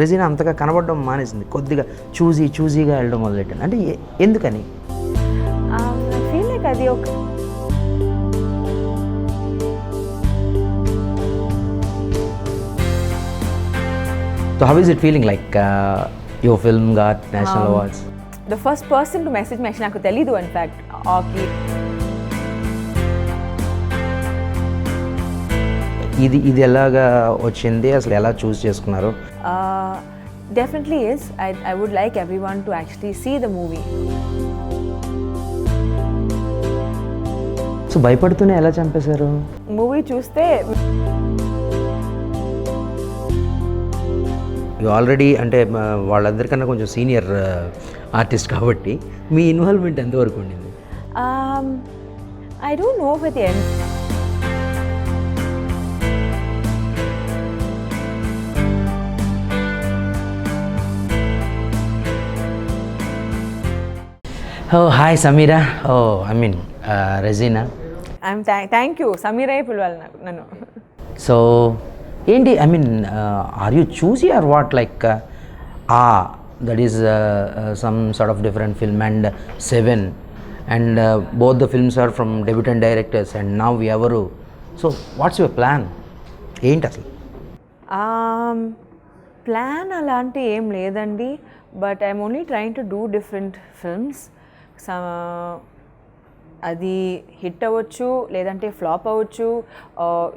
రెజీనా అంతగా కనబడడం మానేసింది. కొద్దిగా చూజీగా వెళ్ళడం మొదలెట్టాను. అంటే ఎందుకని? ఐ ఫీల్ లైక్ అది ఒక So how is it feeling like your film got national awards? The first person to message me నాకు తెలీదు ఇన్ఫ్యాక్ట్ ఆకి ఇది ఎలాగా వచ్చింది, అసలు ఎలా చూస్ చేసుకున్నారు? Definitely is I would like everyone to actually see the movie. So భయపడుతూనే ఎలా చంపేశారు? మూవీ చూస్తే ఆల్రెడీ అంటే వాళ్ళందరికన్నా కొంచెం సీనియర్ ఆర్టిస్ట్ కాబట్టి మీ ఇన్వాల్వ్మెంట్ ఎంతవరకు ఉండింది? I don't know with the end. Oh, hi Samira. Oh, I mean Regina. Thank you. సమీరే పిలవాలి నన్ను. సో ఏంటి, I mean are you choosy or what, like that is some sort of different film and 7 and both the films are from debutante directors and now Evaru. So what's your plan ఏంటి అసలు? Plan అలాంటి ఏం లేదండి, but I'm only trying to do different films. అది hit అవ్వచ్చు, లేదంటే flop అవ్వచ్చు.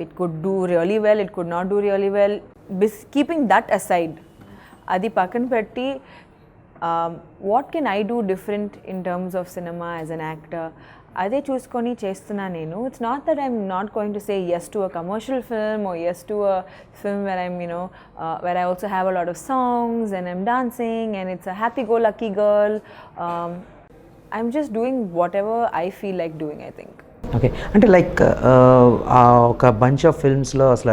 It could do really well, it could not do really well. Keeping that aside, అది పక్కన పెట్టి what can I do different in terms of cinema as an actor, అదే చూసుకొని చేస్తున్నా నేను. It's not that I'm not going to say yes to a commercial film or yes to a film where I'm, where I also have a lot of songs and I'm dancing and it's a happy-go-lucky girl. I'm just doing whatever I feel like doing, I think. Okay, అంటే like ఒక bunch of ఫిల్మ్స్లో అసలు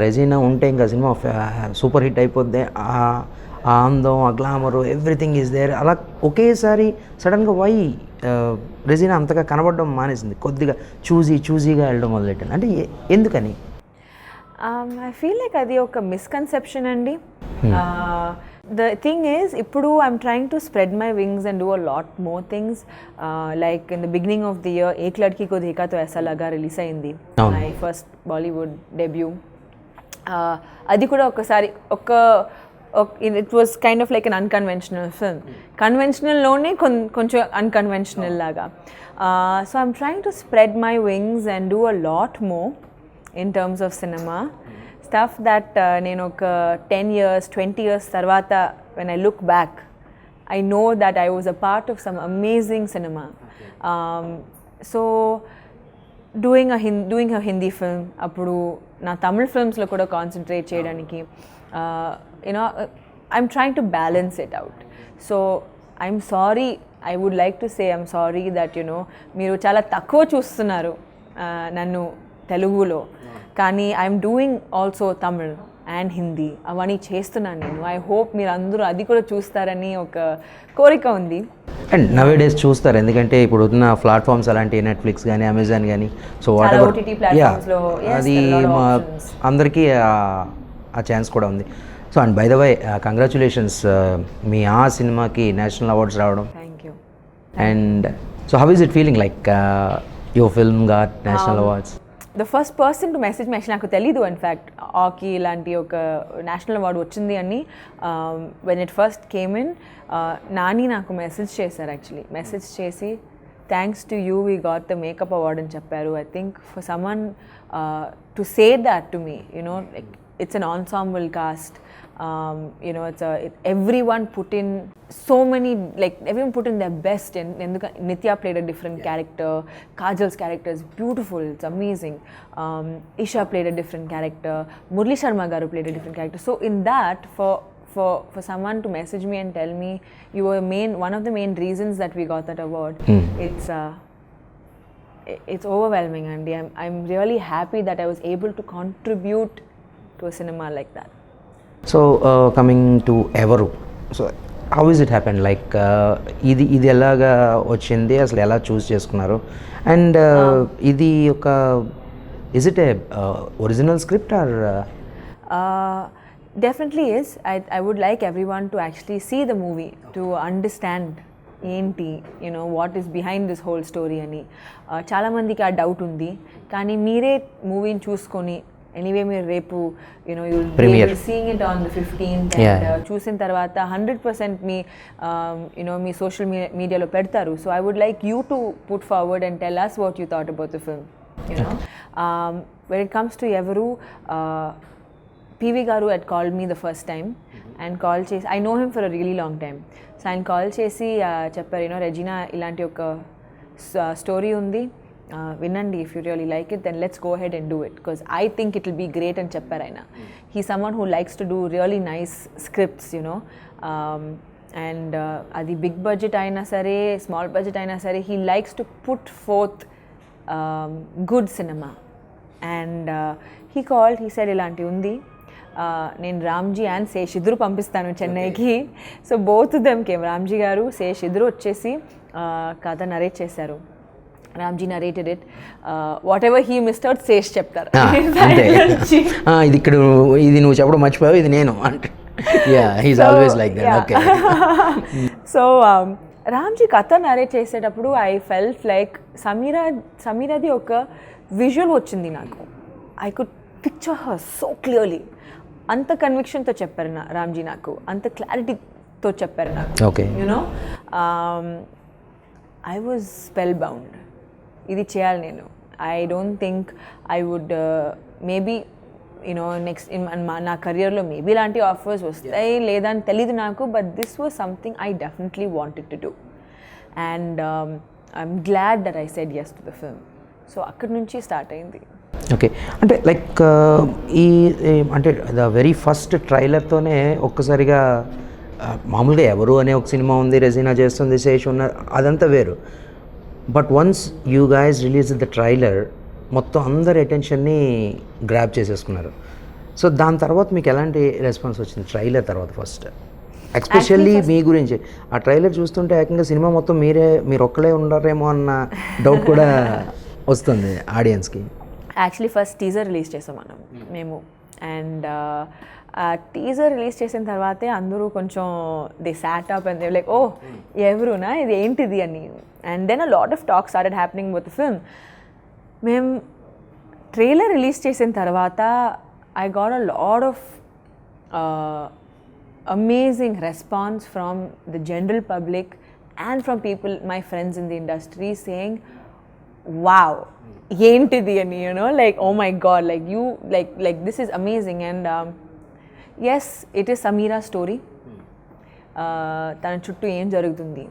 రెజీనా ఉంటే ఇంకా cinema super hit అయిపోద్ది. ఆ అందం, ఆ glamour, everything is there. అలా ఒకేసారి సడన్గా వై రెజీనా అంతగా కనబడడం మానేసింది, కొద్దిగా చూజీగా వెళ్ళడం మొదలెట్టాను. అంటే ఎందుకని? I feel like అది ఒక మిస్కన్సెప్షన్ అండి. The thing is, ఇప్పుడు I'm trying to spread my wings and do a lot more things. Like in the beginning of the year, Ek Ladki Ko Dekha To Aisa Laga release అయింది, my first Bollywood debut. అది కూడా ఒకసారి it was kind of like an unconventional film. కన్వెన్షనల్లోనే కొంచెం unconventional లాగా. So I'm trying to spread my wings and do a lot more in terms of cinema. Stuff that నేను ఒక 10 years, 20 years తర్వాత when I look back, I know that I was a part of some amazing cinema. So doing a Hindi film, అప్పుడు నా తమిళ ఫిల్మ్స్లో కూడా concentrate చేయడానికి, I'm trying to balance it out. So I'm sorry, I would like to say I'm sorry that మీరు చాలా తక్కువ చూస్తున్నారు నన్ను తెలుగులో, కానీ I'm doing also Tamil and Hindi, అవన్నీ చేస్తున్నాను నేను. ఐ హోప్ మీరు అందరూ అది కూడా చూస్తారని ఒక కోరిక ఉంది. అండ్ నవే డేస్ చూస్తారు, ఎందుకంటే ఇప్పుడు ఉన్న ప్లాట్ఫామ్స్ అలాంటి నెట్ఫ్లిక్స్ కానీ అమెజాన్ కానీ, సో వాట్ ఎవర్, అది అందరికీ ఆ ఛాన్స్ కూడా ఉంది. So and by the way congratulations, మీ ఆ సినిమాకి నేషనల్ అవార్డ్స్ రావడం. Thank you. And so how is it feeling like your film got national awards? The first person to message me నాకు తెలీదు ఇన్ఫ్యాక్ట్ ఆకి ఇలాంటి ఒక నేషనల్ అవార్డు వచ్చింది అని. When it first came in, Nani నాకు మెసేజ్ చేశారు, actually message చేసి thanks to you we got the makeup award అని చెప్పారు. I think for someone to say that to me, like it's an ensemble cast. Everyone put in so many, like everyone put in their best. And Nitya played a different character. Kajal's character is beautiful, it's amazing. Isha played a different character. Murli Sharma garu played a different character. So in that, for someone to message me and tell me you were one of the main reasons that we got that award, it's overwhelming, and I'm really happy that I was able to contribute to a cinema like that. So coming to Evaru, so how is it happened, like ఇది ఎలాగా వచ్చింది, అసలు ఎలా choose చేసుకున్నారు? And ఇది ఒక, is it a original script or Definitely is. I would like everyone to actually see the movie to understand ఏంటి you know what is behind this whole story అని. చాలామందికి ఆ డౌట్ ఉంది, కానీ మీరే మూవీని చూసుకొని ఎనీవే మీరు రేపు you know you seeing it on the 15th and చూసిన తర్వాత 100% మీ యూనో మీ సోషల్ మీడియాలో పెడతారు. So I would like you to put forward and tell us what you thought about the film. You know when it comes to ఎవరు, PV గారు had called me the first time and call చేసి, I know him for a really long time. So ఆయన call చేసి చెప్పారు, you know Regina ఇలాంటి ఒక story ఉంది, వినండి, if you really like it then let's go ahead and do it because I think it will be great అని చెప్పారు ఆయన. He someone who likes to do really nice scripts you know, and అది big budget అయినా సరే small budget అయినా సరే he likes to put forth good cinema. And he called, he said ఇలాంటి ఉంది, నేను రామ్జీ అండ్ శేష్ ఇద్దరు పంపిస్తాను చెన్నైకి. So both them came, Ramji గారు శేష్ ఇద్దరు వచ్చేసి కథ నరేట్ చేశారు. Ramji narrated it, whatever he missed out Sesh చెప్తారు. ఇది ఇక్కడ ఇది నువ్వు చెప్పడం మర్చిపోయావు, ఇది నేను అంటే he's always like that. Okay. So Ramji కథ నరేట్ చేసేటప్పుడు ఐ ఫెల్ట్ లైక్ సమీరాది ఒక విజువల్ వచ్చింది నాకు. I could picture her so clearly. అంత కన్విక్షన్తో చెప్పారు రామ్జీ నాకు, అంత క్లారిటీతో చెప్పారు నాకు. Okay. You know I was spellbound. ఇది చేయాలి నేను. I don't think I would maybe you know next నా కెరియర్లో మేబీ ఇలాంటి ఆఫర్స్ వస్తాయి లేదా అని తెలీదు నాకు, but this was something I definitely wanted to do and I'm glad that I said yes to the film. So అక్కడి నుంచి స్టార్ట్ అయింది. ఓకే. అంటే లైక్ ఈ అంటే ద వెరీ ఫస్ట్ ట్రైలర్తోనే ఒక్కసారిగా మామూలుగా ఎవరు అనే ఒక సినిమా ఉంది, రెజీనా చేస్తుంది, శేష్ ఉన్న అదంతా వేరు. But once you guys release the trailer మొత్తం అందరి అటెన్షన్ని గ్రాప్ చేసేసుకున్నారు. సో దాని తర్వాత మీకు ఎలాంటి రెస్పాన్స్ వచ్చింది ట్రైలర్ తర్వాత ఫస్ట్? ఎస్పెషల్లీ మీ గురించి ఆ ట్రైలర్ చూస్తుంటే ఏకంగా సినిమా మొత్తం మీరు ఒక్కలే ఉండరేమో అన్న డౌట్ కూడా వస్తుంది ఆడియన్స్కి. యాక్చువల్లీ ఫస్ట్ టీజర్ రిలీజ్ చేసాం మేము, అండ్ ఆ టీజర్ రిలీజ్ చేసిన తర్వాతే అందరూ కొంచెం they sat up and they like, oh ఎవరునా ఇది ఏంటిది అని. And then a lot of talk started happening with the film. మేము ట్రైలర్ రిలీజ్ చేసిన తర్వాత I got a lot of amazing response from the general public and from people, my friends in the industry, saying, wow, ఏంటిది అని, you know, like, oh my god, like you, like this is amazing. And yes, it is Sameera's story. తన చుట్టూ ఏం జరుగుతుంది,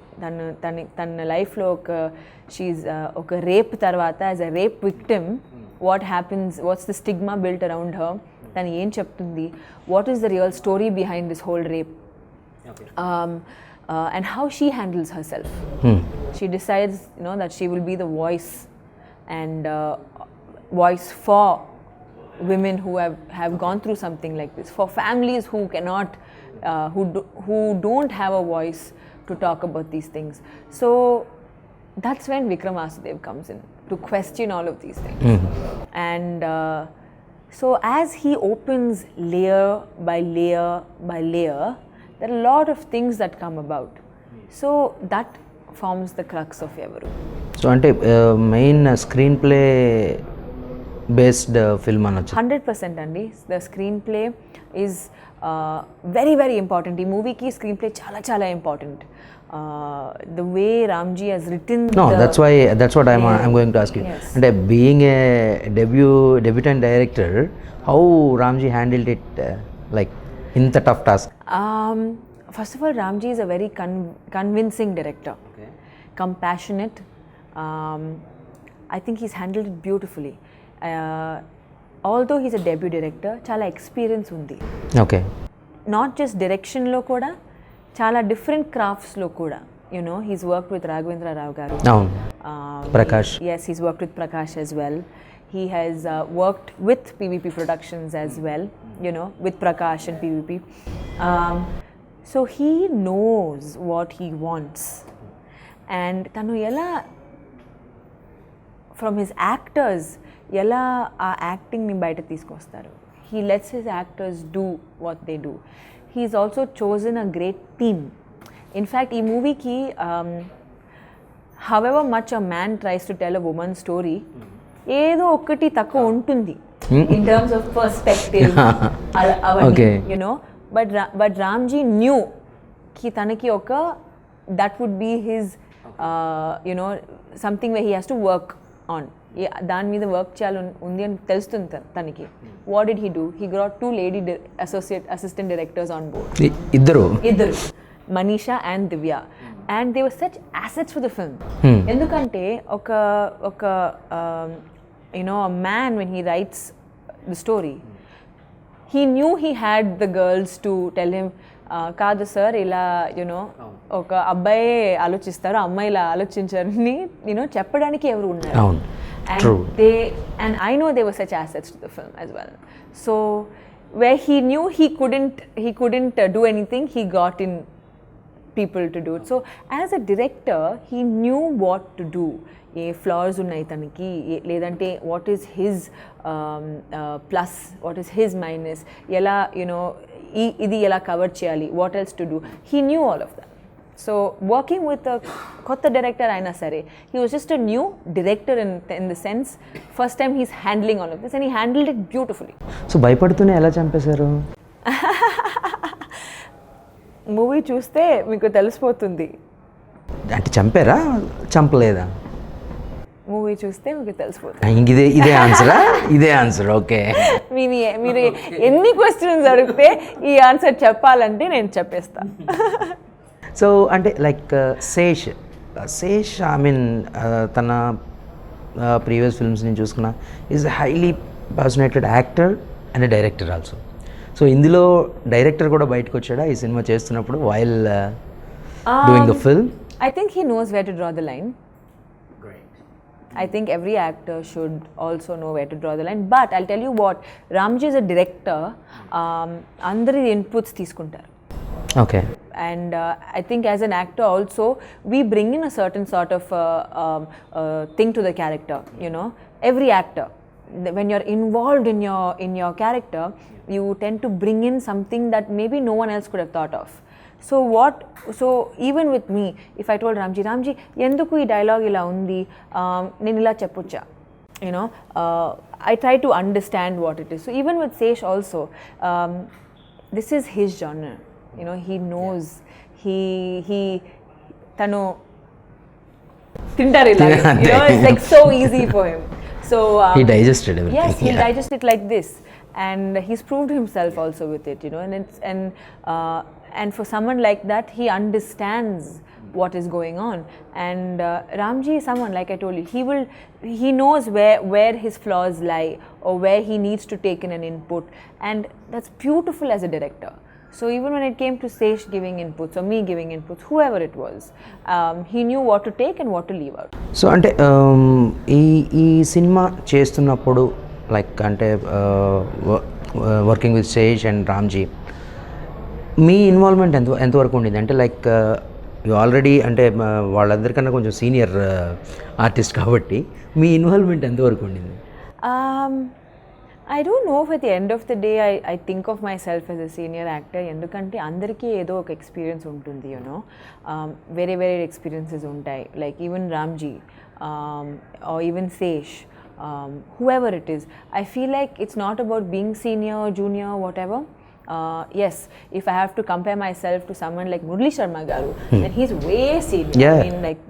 తన లైఫ్లో she ఒక rape తర్వాత as a rape victim what happens, what's the stigma built around her, తను ఏం చెప్తుంది, what is the real story behind this whole rape, and how she handles herself. She decides, you know, that she will be the voice and voice for women who have gone through something like this, for families who cannot who don't have a voice to talk about these things. So that's when Vikram Vasudev comes in to question all of these things. And so as he opens layer by layer by layer, there are a lot of things that come about. So that forms the crux of Evaru. సో అంటే main screenplay based film అనొచ్చు. 100% అండి. The screenplay is very very important. ఈ మూవీకి screenplay చాలా చాలా important. The way Ramji has written. No, that's what I'm going to ask you. Yes. And being a debutant director, how Ramji handled it, like in the tough task? First of all, Ramji is a very convincing director. Okay. Compassionate. I think he's handled it beautifully. Although he's a debut director, chala experience undi. Okay. Not just direction lo kuda, chala different crafts lo kuda. You know, he's worked with Raghavendra Rao garu. No. Prakash. Yes, he's worked with Prakash as well. He has worked with PVP Productions as well, you know, with Prakash and PVP. So he knows what he wants. And tanu ela from his actors ela aa acting ni bayata teeskostaru. he lets his actors do what they do. He's also chosen a great team. In fact, in movie ki, however much a man tries to tell a woman's story, ఏదో ఒకటి తక్కువ ఉంటుంది in terms of perspective, Okay. you know. But Ramji knew ki tanaki oka, that would be his, you know, something where he has to work on. దాని మీద work చేయాలి ఉంది అని తెలుస్తుంది తనకి. What did he do? He got 2 lady assistant directors on board. ఇద్దరు Manisha and Divya, and they were such assets for the film. ఎందుకంటే ఒక you know, a man, when he writes the story, he knew he had the girls to tell him, కాదు sir ఇలా you know ఒక అబ్బాయి ఆలోచిస్తారు అమ్మాయి ఇలా ఆలోచించారని you know చెప్పడానికి ఎవరు ఉన్నారు. And I know they were such assets to the film as well. So where he knew he couldn't do anything, he got in people to do it. So as a director, he knew what to do. A floss ఉన్నాయి తనకి, లేదంటే what is his plus, what is his minus, ఎలా you know ఇది ఎలా cover చేయాలి, what else to do, he knew all of that. So working with కొత్త director అయినా సరే, he was just a new director in the sense first time he's handling all of this and he handled it beautifully. So భయపడుతూనే ఎలా చంపేశారు? Movie చూస్తే మీకు తెలిసిపోతుంది. అంటే చంపారా చంపలేదా? మూవీ చూస్తే మీకు తెలిసిపోతుంది. ఇదే ఆన్సరా? ఇదే ఆన్సర్. ఓకే, మీరు ఎన్ని క్వశ్చన్స్ అడిగితే ఈ ఆన్సర్ చెప్పాలంటే నేను చెప్పేస్తా. సో అంటే లైక్ శేష్ ఐ మీన్ తన ప్రీవియస్ ఫిల్మ్స్ నేను చూసుకున్నా, is highly fascinated actor and director also. So ఇందులో డైరెక్టర్ కూడా బయటకు వచ్చాడా ఈ సినిమా చేస్తున్నప్పుడు while doing the film? I think he knows where to draw the line. I think every actor should also know where to draw the line. But I'll tell you what, Ramji is a director. Andari inputs తీసుకుంటారు. Okay. And I think as an actor also, we bring in a certain sort of thing to the character. You know, every actor, when you're involved in your character, you tend to bring in something that maybe no one else could have thought of. So even with me, if I told Ramji enduku ee dialogue ila undi, nenu ila cheppocha, you know, I try to understand what it is. So even with Sesh also, this is his genre, you know, he knows, he tanu tintarilla, you know, it's like so easy for him. So he digested everything. Yes, he digested it like this, and he's proved himself also with it, you know. And for someone like that, he understands what is going on. And Ramji is someone, like I told you, he knows where his flaws lie or where he needs to take in an input, and that's beautiful as a director. So even when it came to Sesh giving inputs or me giving inputs, whoever it was, he knew what to take and what to leave out. So అంటే ఈ cinema చేస్తున్నప్పుడు like అంటే working with Sesh and Ramji, మీ involvement ఎంతవరకు ఉండింది? అంటే like you already అంటే వాళ్ళందరికన్నా కొంచెం సీనియర్ ఆర్టిస్ట్ కాబట్టి మీ ఇన్వాల్వ్మెంట్ ఎంతవరకు ఉండింది? I don't know if at the end of the day I think of myself as a senior actor, ఎందుకంటే అందరికీ ఏదో ఒక ఎక్స్పీరియన్స్ ఉంటుంది, యూనో, వేరే వేరే ఎక్స్పీరియన్సెస్ ఉంటాయి. Like even Ramji or even Sesh, whoever it is, I feel like it's not about being senior, junior, whatever. Yes, if I have to compare myself to someone like Murali Sharma Garu, then he's way senior. Yeah. I mean, like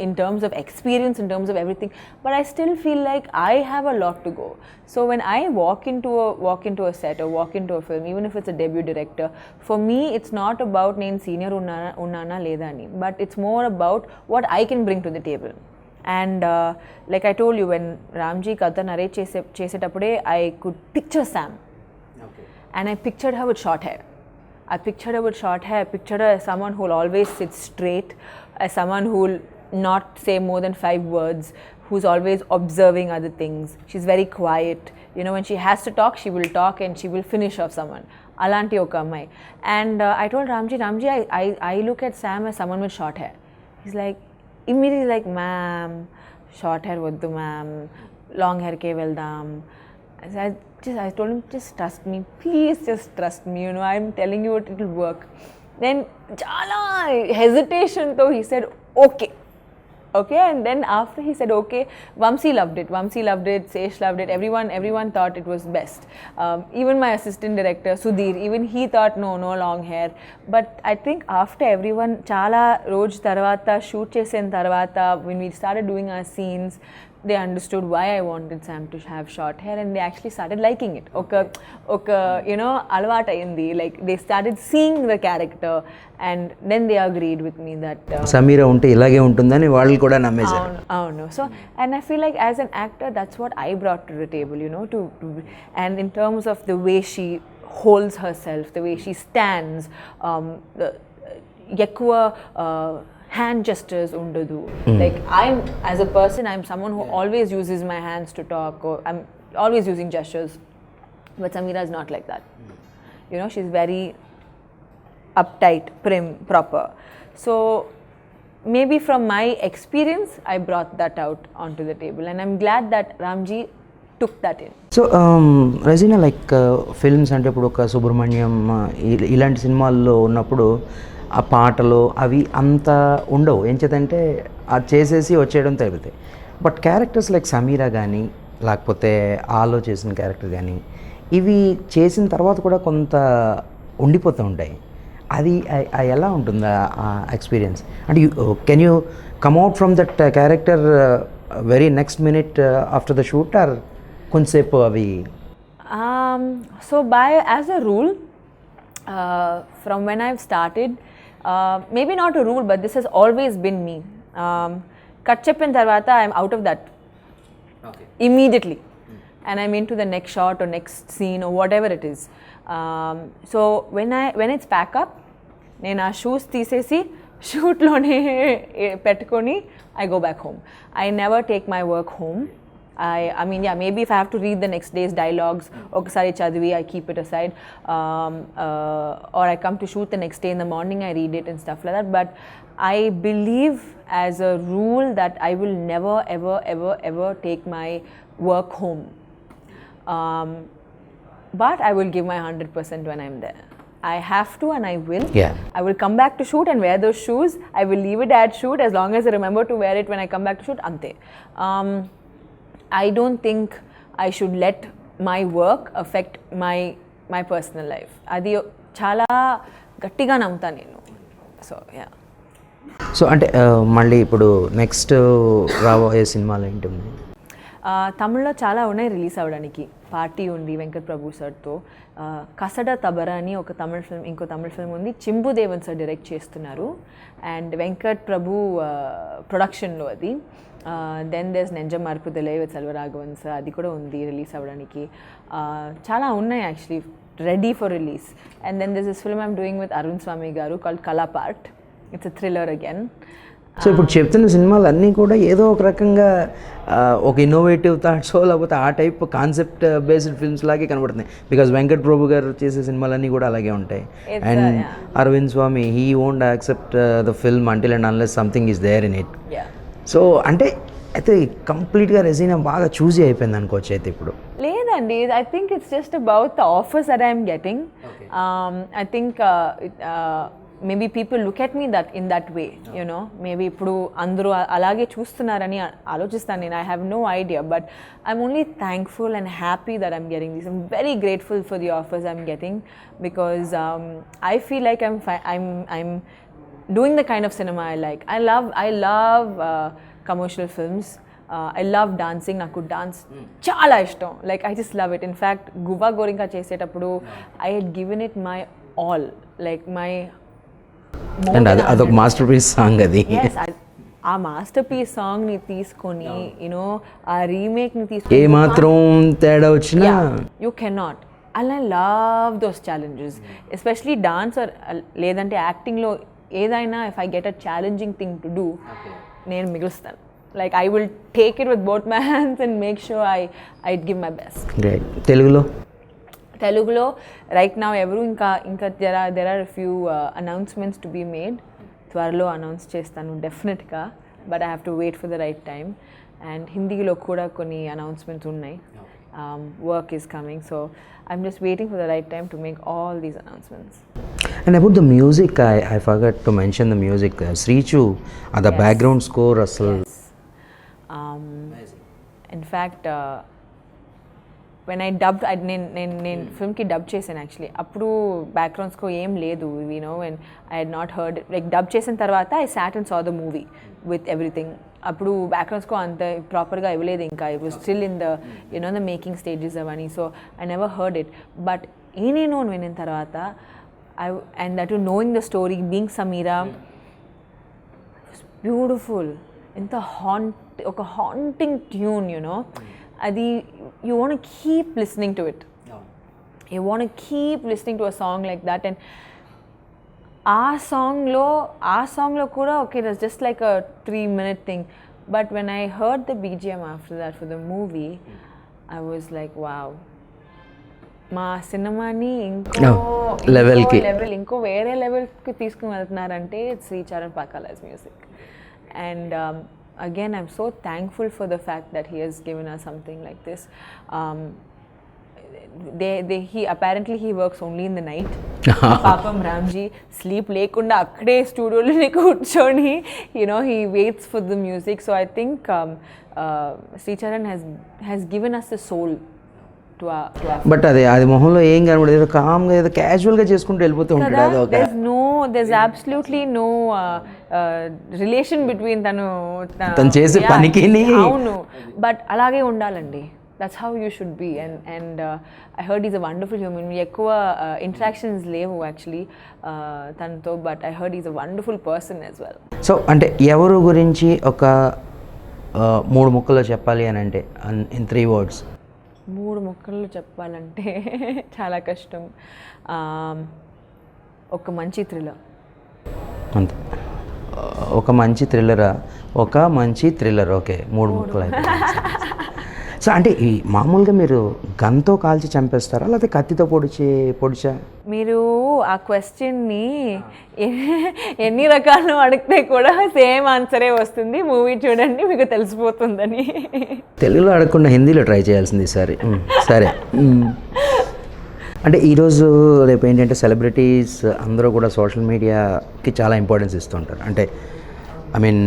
in terms of experience, in terms of everything. But I still feel like I have a lot to go. So when I walk into a set or walk into a film, even if it's a debut director, for me it's not about name senior unnana ledani, but it's more about what I can bring to the table. And like I told you, when Ramji Katha narrate chesetappude, I could picture Sam. And I pictured her with short hair. I pictured her as someone who will always sit straight, as someone who will not say more than 5 words, who's always observing other things. She's very quiet. You know, when she has to talk, she will talk and she will finish off someone. Alanti oka ammai. And I told Ramji, I look at Sam as someone with short hair. He's like, immediately like, ma'am, short hair voddu ma'am, long hair ke veldam. I told him, just trust me, please just trust me, you know, I'm telling you it will work. Then chala hesitation though he said okay. Okay, and then after he said okay, Vamsi loved it, Sesh loved it, everyone thought it was best. Even my assistant director Sudhir, even he thought no long hair. But I think after everyone chala roj tarvata shoot chesin tarvata, when we started doing our scenes, they understood why I wanted Sam to have short hair, and they actually started liking it. Okay, you know, alvata indi, like they started seeing the character, and then they agreed with me that Sameera ఉంటే ఇలాగే ఉంటుందని వాళ్ళు కూడా నమ్మేశారు. అవును. So, and I feel like as an actor, that's what I brought to the table, you know, to and in terms of the way she holds herself, the way she stands, ఎక్కువ hand gestures undadu. Like I'm, as a person, I'm someone who always uses my hands to talk, or I'm always using gestures, but Sameera is not like that. You know, she's very uptight, prim, proper. So maybe from my experience, I brought that out onto the table, and I'm glad that Ramji took that in. So Razina like films అంటే ఇప్పుడు ఒక సుబ్రహ్మణ్యం ఇలాంటి సినిమాల్లో ఉన్నప్పుడు ఆ పాటలు అవి అంత ఉండవు, ఏం చేతంటే అది చేసేసి వచ్చేయడం తగ్గుతాయి. బట్ క్యారెక్టర్స్ లైక్ సమీరా కానీ లేకపోతే ఆలో చేసిన క్యారెక్టర్ కానీ ఇవి చేసిన తర్వాత కూడా కొంత ఉండిపోతూ ఉంటాయి. అది ఎలా ఉంటుంది ఆ ఎక్స్పీరియన్స్? అంటే can you come out from that character very next minute after the shoot, or కొంతసేపు అవి? So as a rule, from when I've started, maybe not a rule, but this has always been me. Cut cheppin tarvata, I'm out of that immediately, and I'm into the next shot or next scene or whatever it is. So when it's pack up, నేను ఆ shoes తీసేసి షూట్లోనే పెట్టుకొని I go back home. I never take my work home. I mean, yeah, maybe if I have to read the next day's dialogues, okasari chadvi, I keep it aside, or I come to shoot the next day in the morning, I read it and stuff like that. But I believe as a rule that I will never ever take my work home, but I will give my 100% when I'm there. I have to, and I will. Yeah. I will come back to shoot and wear those shoes. I will leave it at shoot as long as I remember to wear it when I come back to shoot. Ante. I don't think I should let my work affect my personal life. Adi chala gattiga namta nenu. So yeah. So అంటే మళ్ళీ ఇప్పుడు next రాబోయే సినిమాలు ఏంటి? తమిళ్లో చాలా ఉన్నాయి release అవ్వడానికి. పార్టీ ఉంది వెంకట్ ప్రభు సార్తో. కసడ తబరా అని ఒక తమిళ ఫిల్మ్, ఇంకో తమిళ ఫిల్మ్ ఉంది, చింబుదేవన్ సార్ డైరెక్ట్ చేస్తున్నారు, అండ్ వెంకట్ ప్రభు ప్రొడక్షన్లో అది. Then there's Nenjam Marappathillai with Selvaraghavan sir, అది కూడా ఉంది రిలీజ్ అవ్వడానికి. చాలా ఉన్నాయి actually ready for release. And then this film I'm doing with Arun Swamy garu called Kallapart. It's a thriller again. So ఇప్పుడు చెప్తున్న సినిమాలు అన్నీ కూడా ఏదో ఒక రకంగా ఒక ఇన్నోవేటివ్ థాట్స్ లేకపోతే ఆ టైప్ కాన్సెప్ట్ బేస్డ్ ఫిల్మ్స్ లాగే కనబడుతున్నాయి. బికాజ్ వెంకట్ ప్రభు గారు చేసే సినిమాలన్నీ కూడా అలాగే ఉంటాయి. And Arvind Swami he won't accept the film until and unless something is there in it. So అంటే అయితే కంప్లీట్గా రెజీనా బాగా చూజీ అయిపోయింది అనుకోవచ్చు అయితే ఇప్పుడు. లేదండి, I think it's just about the offers that I'm getting. I think maybe people look at me that in that way, you know, maybe ఇప్పుడు అందరూ అలాగే చూస్తున్నారని ఆలోచిస్తాను నేను. I have no idea, but I'm only thankful and happy that I'm getting these. I'm very grateful for the offers I'm getting, because I feel like I'm doing the kind of cinema I like. I love commercial films. I love dancing. నాకు dance చాలా ఇష్టం. Like I just love it. In fact, Guvva Gorinka చేసేటప్పుడు I had given it my all, like my. And అదొక masterpiece song అది. ఆ master piece సాంగ్ని తీసుకొని you know ఆ రీమేక్ని తీసుకొని ఏ మాత్రం తేడా వచ్చినా you cannot. And I love those challenges, especially dance or లేదంటే యాక్టింగ్లో ఏదైనా. If I get a challenging thing to do, నేను మిగులుస్తాను. Like I will take it with both my hands and make sure I give my best. తెలుగులో right now ఎవరు ఇంకా there are few announcements to be made. త్వరలో announce చేస్తాను డెఫినెట్గా, but I have to wait for the right time. And హిందీలో కూడా కొన్ని announcements ఉన్నాయి. work is coming. So I'm just waiting for the right time to make all these announcements. And about the music, I forgot to mention the music. Srichu, the Yes. background score అసలు Um, in fact, when I dubbed, నేను ఫిల్మ్కి dub చేశాను actually. అప్పుడు బ్యాక్గ్రౌండ్స్కో ఏం లేదు, you know, and I had not heard. Like dub చేసిన తర్వాత I sat and saw the movie with everything. అప్పుడు బ్యాక్గ్రౌండ్స్కో అంత ప్రాపర్గా ఇవ్వలేదు ఇంకా. I was still in the you know the making stages అవన్నీ. So I never heard it. But ఏనేనో వినిన తర్వాత and that knowing the story, being Sameera, it was beautiful. It's a haunting tune, you know. Adi, you want to keep listening to it. You want to keep listening to a song like that. And our song lo kuda, okay, that's just like a 3-minute thing. But when I heard the BGM after that for the movie, I was like, wow. మా సినిమాని ఇంకో level, ఇంకో వేరే లెవెల్కి తీసుకుని వెళ్తున్నారంటే Sricharan Pakala's music. And again I'm so thankful for the fact that he he's given us something like this. he apparently he works only in the night. పాపం Ramji sleep లేకుండా అక్కడే స్టూడియోలోనే కూర్చొని, you know, he waits for the music. So I think Sricharan has given us the soul. But అది మొహంలో ఏం కనబడదు, ఏదో కామ్గా ఏదో క్యాజువల్గా చేసుకుంటూ వెళ్ళిపోతూ ఉంటాడు. there's absolutely no relation between తను చేసే పనికి. అవును, బట్ అలాగే ఉండాలండి. that's how you should be. and I heard he's a wonderful human. ఎక్కువ interactions లేవు యాక్చువల్లీ తనతో, but I heard he's a wonderful person as well. So అంటే ఎవరు గురించి ఒక 3 ముక్కల్లో చెప్పాలి అని అంటే in 3 words? 3 ముక్కల్లో చెప్పాలంటే చాలా కష్టం. ఒక మంచి థ్రిల్లర్. అంతే, ఒక మంచి థ్రిల్లరా? ఒక మంచి థ్రిల్లర్, ఓకే, 3 ముక్కలు అయితే. సో అంటే ఈ మామూలుగా మీరు గన్తో కాల్చి చంపేస్తారా లేకపోతే కత్తితో పొడిచా? మీరు ఆ క్వశ్చన్ని ఎన్ని రకాలు అడిగితే కూడా సేమ్ ఆన్సరే వస్తుంది. మూవీ చూడండి మీకు తెలిసిపోతుందని. తెలుగులో అడగకుండా హిందీలో ట్రై చేయాల్సింది ఈసారి. సరే, అంటే ఈరోజు రేపు ఏంటంటే సెలబ్రిటీస్ అందరూ కూడా సోషల్ మీడియాకి చాలా ఇంపార్టెన్స్ ఇస్తుంటారు. అంటే ఐ మీన్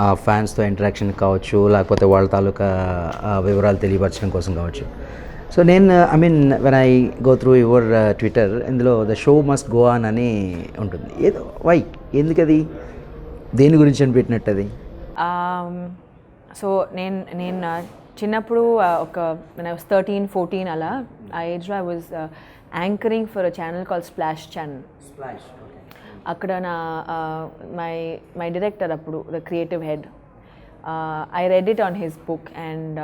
ఆ ఫ్యాన్స్తో ఇంటరాక్షన్ కావచ్చు, లేకపోతే వాళ్ళ తాలూకా వివరాలు తెలియపరచడం కోసం కావచ్చు. సో నేను I mean when I go through your Twitter, ఇందులో the show must go on అని ఉంటుంది. ఏదో వై, ఎందుకది, దేని గురించి అని పెట్టినట్టు అది? సో నేను చిన్నప్పుడు ఒక when I was 13-14 అలా ఆ ఏజ్లో I was anchoring for a channel called Splash Channel. అక్కడ నా మై డైరెక్టర్ అప్పుడు, the creative head, I read it on his book. And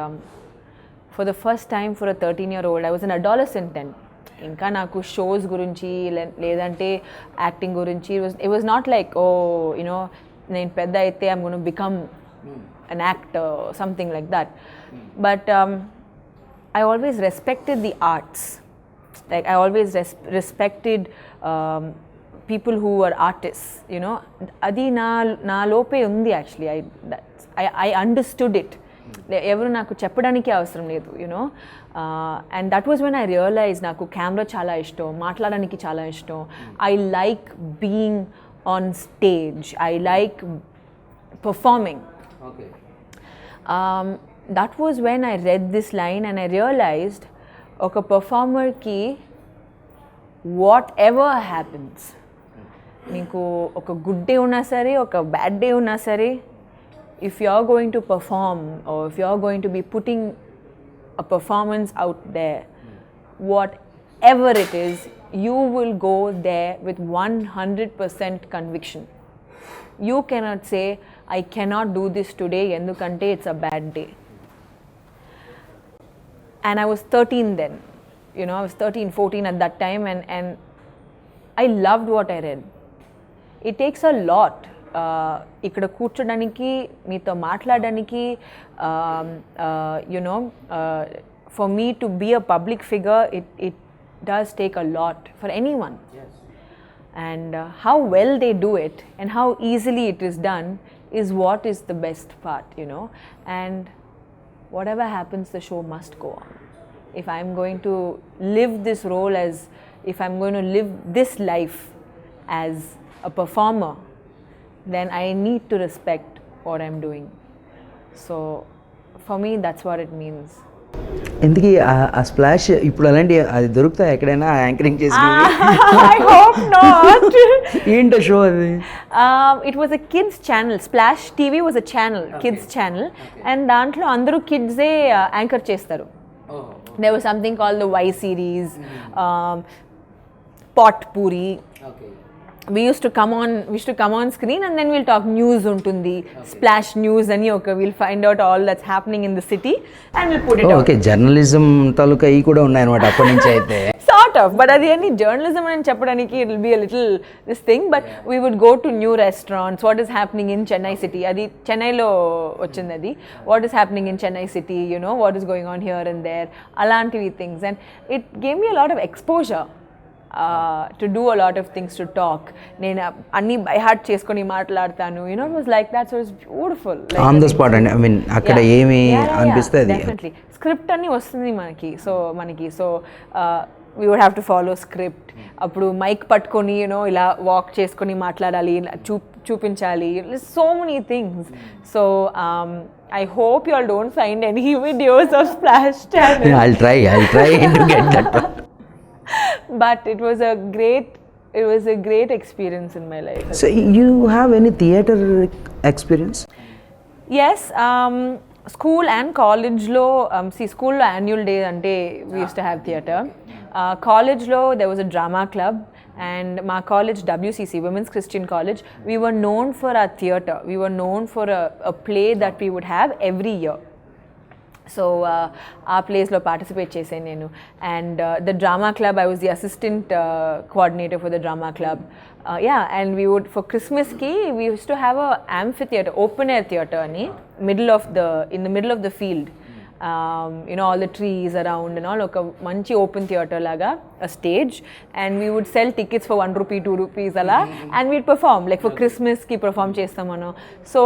for the first time for a 13-year-old I was an adolescent then. ఇంకా నాకు shows గురించి లేదంటే acting గురించి it was not like, oh you know నేను పెద్ద అయితే I'm gonna become an actor, something like that. But I always respected the arts. Like I always respected people who were artists, you know. Adi na lope undi actually. I understood it. ఎవరు నాకు చెప్పడానికి అవసరం లేదు, you know. And that was when I realise నాకు camera చాలా ఇష్టం, మాట్లాడడానికి చాలా ఇష్టం. I like being on stage, I like performing. That was when I read this line and I realized oka performer ki whatever happens, meeku oka good day unna sare oka bad day unna sare, if you are going to perform or if you are going to be putting a performance out there, whatever it is, you will go there with 100% conviction. You cannot say I cannot do this today endukante it's a bad day. And I was 13 then, you know, I was 13-14 at that time, and I loved what I read. It takes a lot ikkada కూర్చోడానికి, మీతో మాట్లాడడానికి, you know, for me to be a public figure, it does take a lot for anyone. Yes. And how well they do it and how easily it is done is what is the best part, you know. And whatever happens, the show must go on. if I'm going to live this role as, if I'm going to live this life as a performer, then I need to respect what I'm doing. So for me, that's what it means. ఎందుకు ఆ splash ఇప్పుడు అలాంటి అది దొరుకుతాయి ఎక్కడైనా anchoring చేసి I hope not. ఏంటో show అది It was a kids channel. Splash TV was a channel, kids channel, and దాంట్లో అందరూ kidsే యాంకర్ చేస్తారు. There was something called the Y series, Pot Puri. We used to come on screen, and then we'll talk news untundi, Splash News ani oka, we'll find out all that's happening in the city and we'll put it out. Okay journalism తాలూకా ఈ కూడా ఉన్నాయన్నమాట అప్పటి నుంచి అయితే Sort of, but అది any journalism అని చెప్పడానికి it will be a little this thing, but we would go to new restaurants, what is happening in Chennai city, అది చెన్నైలో వచ్చింది అది, what is happening in Chennai city, you know, what is going on here and there, అలాంటివి things, and it gave me a lot of exposure to do a lot of things, to talk. నేను అన్ని by heart చేసుకొని మాట్లాడతాను, you know, it was like that, so it was beautiful. Like, on the spot అండి, I mean అక్కడ ఏమి అనిపిస్తే అది definitely script అన్ని వస్తుంది మనకి, so we would have to follow script. అప్పుడు మైక్ పట్టుకొని, you know, ఇలా వాక్ చేసుకొని మాట్లాడాలి, చూపించాలి, so many things. So I hope you all don't find any videos of Splash Channel. I'll try to get that one. But it was a great experience in my life. So you have any theater experience? Yes, school and college lo, school lo annual day ante we used to have theatre. College lo there was a drama club, and my college, WCC, Women's Christian College, we were known for our theatre. We were known for a play that we would have every year. So ఆ ప్లేస్లో participate చేశాను నేను, and the drama club, I was the assistant coordinator for the drama club. And we would for క్రిస్మస్కి we used to have a amphitheatre, open air theatre అని, in the middle of the field, you know all the trees around and all, ఒక మంచి open theatre లాగా, a stage, and we would sell tickets for 1 rupee, 2 rupees ala, and we'd perform, like for Christmas ki perform chestamano. So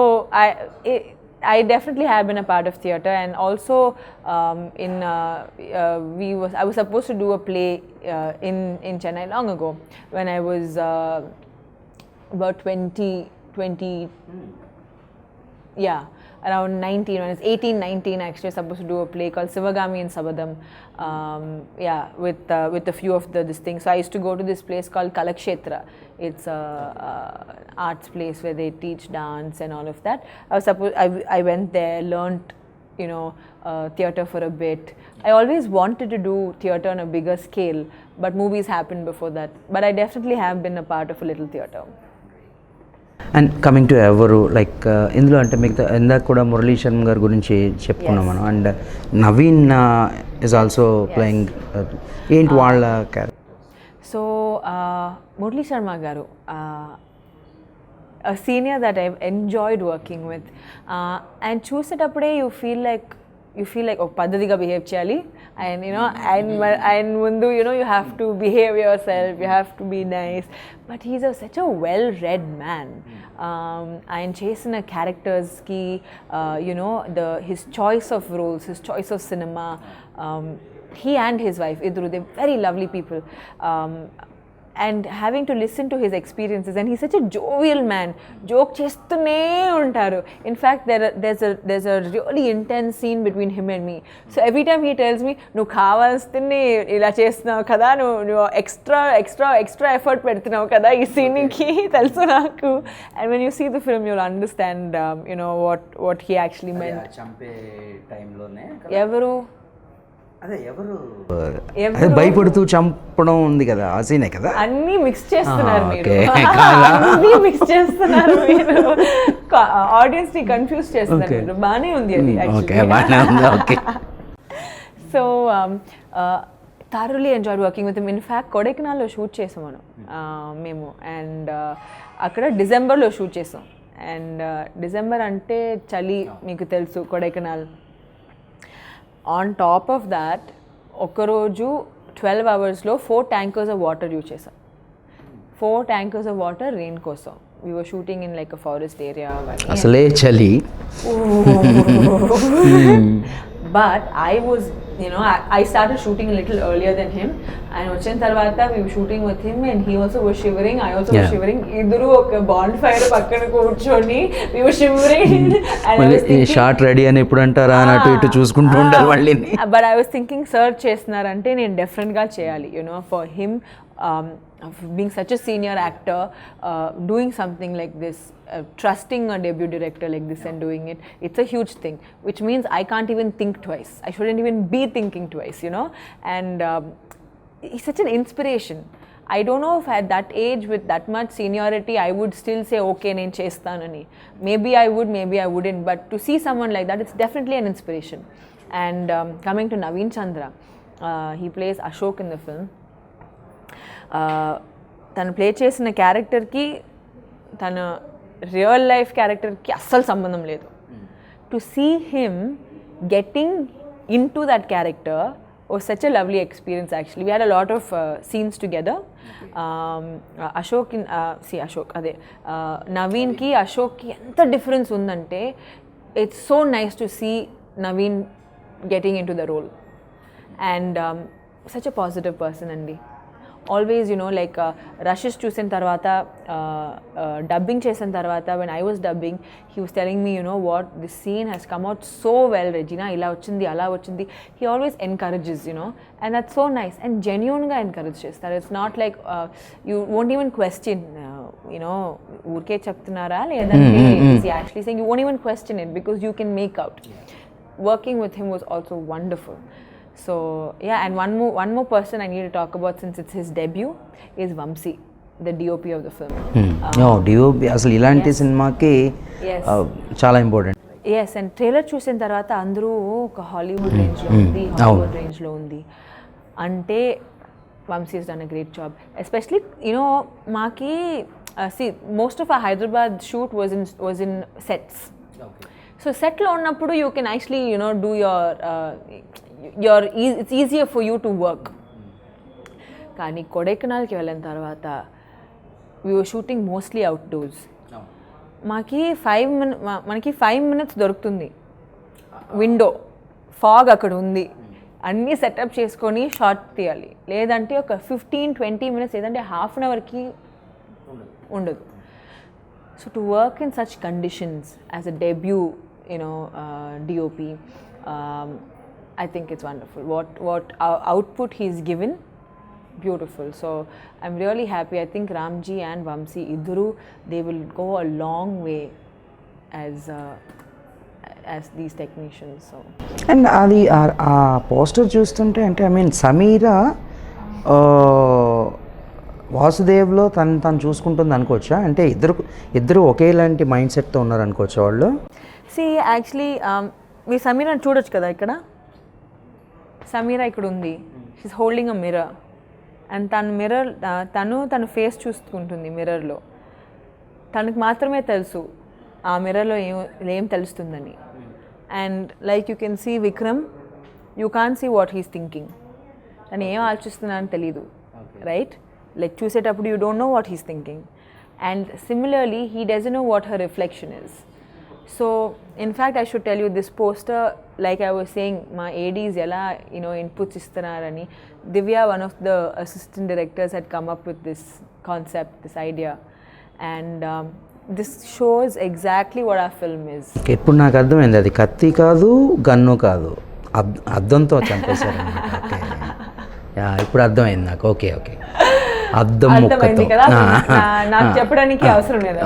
I definitely have been a part of theatre, and also I was supposed to do a play in Chennai long ago when I was about 20, around 19, when I was 18, 19, I actually was supposed to do a play called Sivagami and Sabadam, with a few of this thing. So I used to go to this place called Kalakshetra. It's a arts place where they teach dance and all of that. I went there, learnt, you know, theatre for a bit. I always wanted to do theatre on a bigger scale, but movies happened before that. But I definitely have been a part of a little theatre. And coming to ఎవరు, like ఇందులో అంటే మీకు ఇందాక కూడా మురళీ శర్మ గారి గురించి చెప్పుకున్నాం మనం, and Naveen is also playing, ఏంటి వాళ్ళ క్యారెక్టర్? సో మురళీ శర్మ గారు, a senior that I've enjoyed working with, and చూసేటప్పుడే you feel like oh, పద్ధతిగా బిహేవ్ చేయాలి, and you know, and ముందు, you know, you have to behave yourself, you have to be nice, but he's such a well read man. ఆయన చేసిన క్యారెక్టర్స్కి, you know, his choice of roles, his choice of cinema, he and his wife Idru, they're very lovely people, and having to listen to his experiences, and he's such a jovial man, joke chestune untaru. In fact, there's a really intense scene between him and me. So every time he tells me, nu kavalstine ila chestunavu kada, nu extra effort pedutunavu kada ee scene ki telusu naku. And when you see the film, you'll understand, you know, what he actually meant. చంపే టైంలోనే ఎవరు భయపడుతూ చంపడం ఉంది కదా, ఆ సీనే కదా? అన్నీ మిక్స్ చేస్తున్నారు మీరు, అన్నీ మిక్స్ చేస్తున్నారు మీరు, ఆడియన్స్ ని కన్ఫ్యూజ్ చేస్తున్నారు మీరు. బానే ఉంది అది actually. So thoroughly enjoyed working with him. In fact, కొడైకెనాల్లో షూట్ చేసాం మనం మేము, అండ్ అక్కడ డిసెంబర్లో షూట్ చేసాం. అండ్ డిసెంబర్ అంటే చలి, మీకు తెలుసు Kodaikanal. On top of that, ఒక్కరోజు 12 అవర్స్లో 4 tankers of water యూజ్ చేసాం. 4 tankers of water రెయిన్ కోసం. We were shooting in like a forest area. అసలే చలి. But I was you know, I started shooting a little earlier than him, and వచ్చిన తర్వాత we were shooting with him and he also was shivering, I also was shivering. ఇద్దరు ఒక bonfire పక్కన కూర్చొని we were shivering and I was thinking short ready అని ఎప్పుడు అంటారా అని అటు ఇటు చూసుకుంటూ ఉండాలి మళ్ళీ. But I was thinking search చేస్తున్నారంటే నేను డెఫినెట్గా చేయాలి, you know, for him being such a senior actor, doing something like this, trusting a debut director like this and doing it, it's a huge thing, which means I can't even think twice. I shouldn't even be thinking twice, you know. And he's such an inspiration. I don't know if at that age with that much seniority I would still say okay nen chestanani. Maybe I would, maybe I wouldn't, but to see someone like that, it's definitely an inspiration. And coming to Naveen Chandra, he plays Ashok in the film. తను play చేసిన క్యారెక్టర్కి తన real life క్యారెక్టర్కి అస్సలు సంబంధం లేదు. To see him getting into that character was such a lovely experience actually. We had a lot of scenes together. Ashok in Ashok ade Naveen ki Ashok ki enta difference undante, it's so nice to see Naveen getting into the role, and such a positive person andi. Always, you know, like rushes చూసిన తర్వాత dubbing చేసిన తర్వాత when I was dubbing, he was telling me, you know what, this scene has come out so well, Regina, ఇలా వచ్చింది అలా వచ్చింది. He always encourages, you know, and that's so nice and genuine గా encourage చేస్తారు. It's not like you won't even question, you know, ఊరికే చెప్తున్నారా లేదంటే he actually saying, you won't even question it because you can make out. Working with him was also wonderful. So yeah, and one more person I need to talk about since it's his debut is Vamsi, the DOP of the film. DOP అసలు ఇలాంటి సినిమాకి చాలా important. Yes, and trailer చూసిన తర్వాత అందరూ ఒక Hollywood రేంజ్లో ఉంది, హాలీవుడ్ రేంజ్లో ఉంది అంటే Vamsi has done a great job. Especially, you know, మాకి see most of our Hyderabad shoot was in sets. So సెట్లో ఉన్నప్పుడు you can actually, you know, do it's easier for you to work. కానీ కొడైకెనాల్కి వెళ్ళిన తర్వాత we were shooting mostly outdoors. మనకి 5 minutes దొరుకుతుంది window, fog అక్కడ ఉంది, అన్నీ సెటప్ చేసుకొని షార్ట్ తీయాలి, లేదంటే ఒక 15-20 minutes లేదంటే హాఫ్ అన్ అవర్కి ఉండదు. So to work in such conditions as a debut, you know, DOP, I think it's wonderful. What output he's given, beautiful. So I'm really happy. I think Ramji and Vamsi idru, they will go a long way as these technicians. So and అది ఆ poster చూస్తుంటే అంటే I mean Sameera వాసుదేవ్లో తను చూసుకుంటుంది అనుకోవచ్చా? అంటే ఇద్దరు ఒకేలాంటి మైండ్ సెట్తో ఉన్నారు అనుకోవచ్చా వాళ్ళు? See, actually మీ సమీరాని చూడొచ్చు కదా, ఇక్కడ సమీరా ఇక్కడ ఉంది, she's holding a mirror and తను ఫేస్ చూసుకుంటుంది మిర్రర్లో. తనకు మాత్రమే తెలుసు ఆ మిర్రర్లో ఏం తెలుస్తుందని. And like you can see Vikram, you can see what he's thinking, తను ఏం ఆలోచిస్తున్నా అని తెలీదు, రైట్? లైక్ చూసేటప్పుడు you don't know what he's thinking. And similarly he doesn't know what her reflection is. So in fact I should tell you, this poster, like I was saying, my ADs ela, you know, inputs istunarani, Divya, one of the assistant directors, had come up with this concept, this idea, and this shows exactly what our film is. ఇప్పుడు నాకు అర్థమైంది, అది కత్తి కాదు, gun కాదు, అద్దంతో చంపేశారు అన్నమాట. ఇప్పుడు అర్థమైంది నాకు. ఓకే అద్దం ముక్కతో నాకు చెప్పడానికి అవసరం లేదు.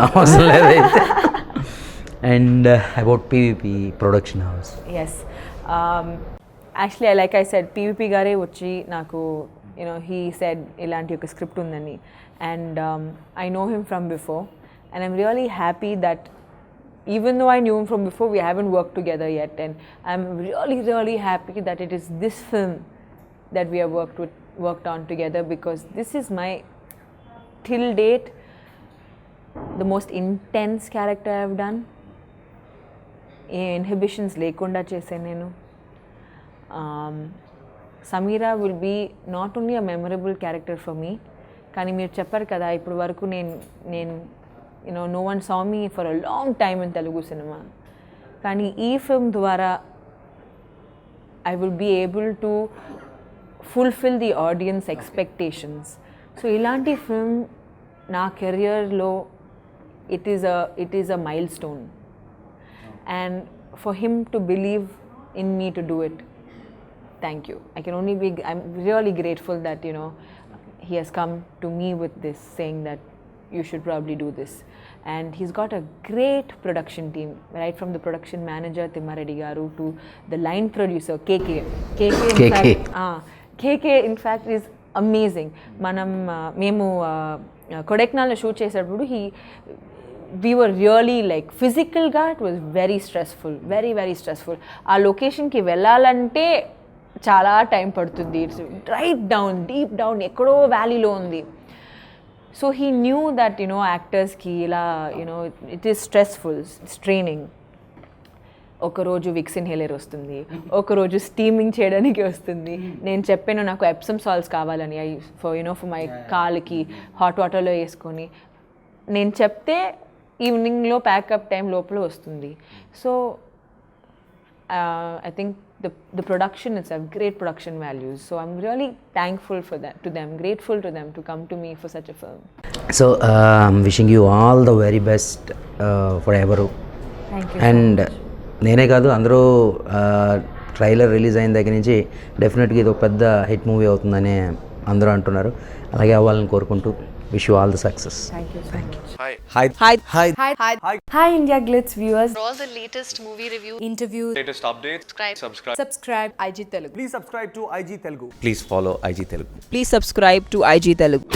And about PVP production house. Yes, actually like I said, PVP gare vachi naku, you know, he said ilanti oka script undani, and I know him from before, and I'm really happy that even though I knew him from before, we haven't worked together yet, and I'm really happy that it is this film that we have worked on together, because this is my, till date, the most intense character I have done. ఏ inhibitions లేకుండా చేశాను నేను. Sameera will be not only a memorable character for me, కానీ మీరు చెప్పారు కదా ఇప్పుడు వరకు నేను you know no one saw me for a long time in Telugu cinema, కానీ ఈ ఫిల్మ్ ద్వారా I will be able to fulfill the audience expectations. So ilanti film na career lo it is a milestone, and for him to believe in me to do it, thank you. I'm really grateful that, you know, he has come to me with this, saying that you should probably do this. And he's got a great production team, right from the production manager Timmareddy garu to the line producer KK in fact is amazing. Manam memu Kodaikanal lo shoot చేసేటప్పుడు we were really like physical ga it was very stressful, very very stressful. ఆ location కి వెళ్ళాలంటే చాలా time పడుతుంది. It's right down deep down ఎక్కడో వ్యాలీలో ఉంది. So he knew that, you know, యాక్టర్స్కి ఇలా, you know, it is stressful, straining. ఒకరోజు విక్స్ ఇన్హేలర్ వస్తుంది, ఒకరోజు స్టీమింగ్ చేయడానికి వస్తుంది. నేను చెప్పాను నాకు ఎప్సమ్ సాల్ట్స్ కావాలని, ఫర్ మై కాలుకి హాట్ వాటర్లో వేసుకొని నేను చెప్తే ఈవినింగ్లో ప్యాకప్ టైం లోపల వస్తుంది. సో I think the production itself, great production values. So I'm really thankful for that, to them, grateful to them to come to me for such a film. So I'm wishing you all the very best for Evaru. Thank you. And నేనే కాదు, అందరూ trailer release అయిన దగ్గర నుంచి డెఫినెట్గా ఇది ఒక పెద్ద హిట్ మూవీ అవుతుందని అందరూ అంటున్నారు. అలాగే అవ్వాలని కోరుకుంటూ wish you all the success. Thank you so much. Hi India Glitz viewers. For all the latest movie review, Interviews. latest updates, Subscribe IG Telugu. Please subscribe to IG Telugu. Please follow IG Telugu. Please subscribe to IG Telugu.